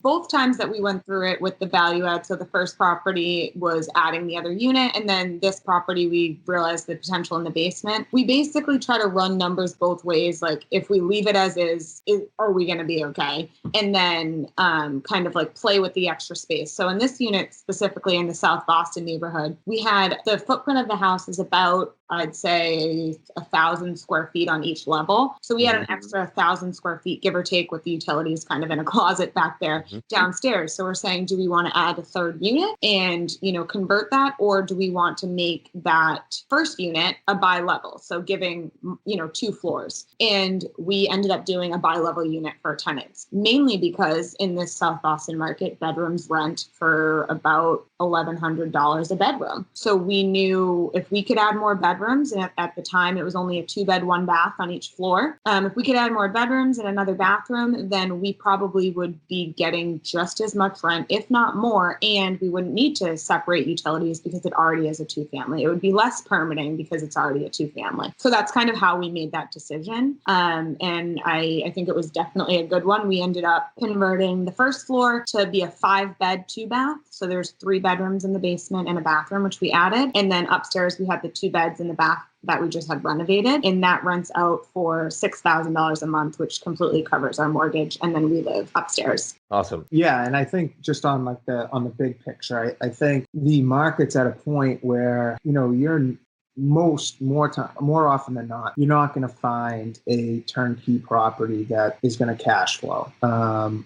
both times that we went through it with the value add. So the first property was adding the other unit. And then this property, we realized the potential in the basement. We basically try to run numbers both ways. Like if we leave it as is are we going to be okay? And then kind of like play with the extra space. So in this unit, specifically in the South Boston neighborhood, we had the footprint of the house is about, I'd say, 1,000 square feet on each level. So we had an extra 1,000 square feet, give or take, with the utilities kind of in a closet back there downstairs. So we're saying, do we want to add a third unit and, convert that? Or do we want to make that first unit a bi-level? So giving, 2 floors. And we ended up doing a bi-level unit for tenants, mainly because in this South Boston market, bedrooms rent for about $1,100 a bedroom. So we knew if we could add more bedrooms, and at the time it was only a 2-bed, 1-bath on each floor. If we could add more bedrooms and another bathroom, then we probably would be getting just as much rent, if not more, and we wouldn't need to separate utilities because it already is a 2-family. It would be less permitting because it's already a 2-family. So that's kind of how we made that decision. And I think it was definitely a good one. We ended up converting the first floor to be a 5-bed, 2-bath. So there's 3 bedrooms in the basement and a bathroom, which we added. And then upstairs, we had the 2 beds in the bath that we just had renovated. And that rents out for $6,000 a month, which completely covers our mortgage. And then we live upstairs. Awesome. Yeah. And I think just on the big picture, I think the market's at a point where, you're more often than not, you're not going to find a turnkey property that is going to cash flow,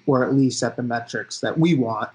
or at least at the metrics that we want.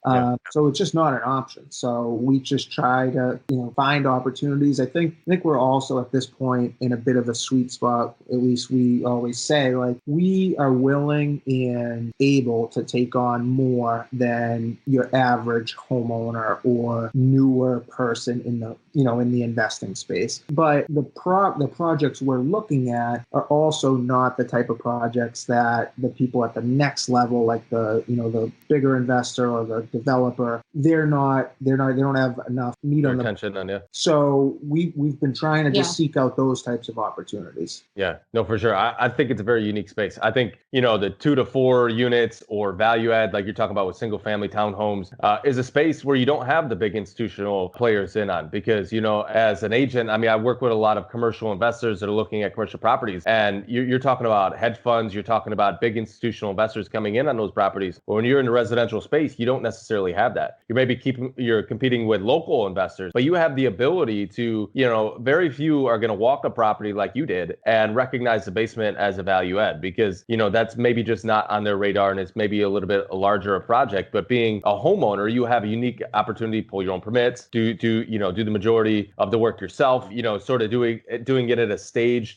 So it's just not an option. So we just try to, find opportunities. I think we're also at this point in a bit of a sweet spot. At least we always say, like, we are willing and able to take on more than your average homeowner or newer person in the investing space. But the projects we're looking at are also not the type of projects that the people at the next level, like the bigger investor or the developer, they don't have enough meat on attention on you. So we've been trying to just seek out those types of opportunities. Yeah, no, for sure. I think it's a very unique space. I think, the 2 to 4 units or value add, like you're talking about with single family townhomes, is a space where you don't have the big institutional players in on, because, as an agent, I work with a lot of commercial investors that are looking at commercial properties, and you're talking about hedge funds, you're talking about big institutional investors coming in on those properties. But when you're in the residential space, you don't necessarily have that. You're competing with local investors, but you have the ability to, very few are going to walk a property like you did and recognize the basement as a value add, because, that's maybe just not on their radar, and it's maybe a little bit larger a project. But being a homeowner, you have a unique opportunity to pull your own permits, do the majority of the work yourself, sort of doing it at a stage.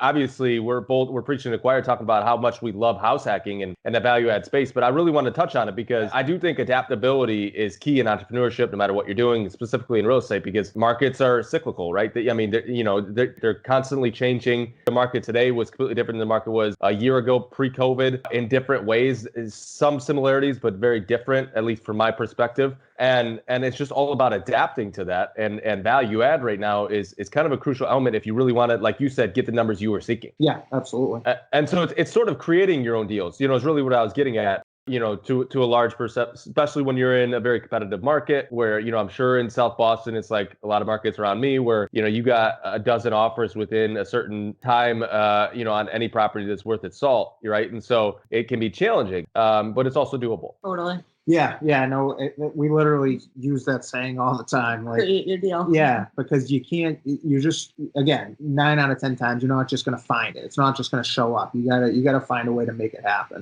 Obviously we're preaching to the choir, talking about how much we love house hacking and that value add space, but I really want to touch on it because I do think adaptability is key in entrepreneurship, no matter what you're doing, specifically in real estate, because markets are cyclical, right? They're constantly changing. The market today was completely different than the market was a year ago, pre-COVID, in different ways. Some similarities, but very different, at least from my perspective. And it's just all about adapting to that. And value add right now is kind of a crucial element if you really want to, like you said, get the numbers you were seeking. Yeah, absolutely. And so it's sort of creating your own deals, is really what I was getting at. To a large percent, especially when you're in a very competitive market where, I'm sure in South Boston, it's like a lot of markets around me where, you got a dozen offers within a certain time, on any property that's worth its salt, right? And so it can be challenging, but it's also doable. Totally. Yeah. No, we literally use that saying all the time. Like, create your deal. Yeah, because you're just, again, 9 out of 10 times, you're not just going to find it. It's not just going to show up. You gotta find a way to make it happen.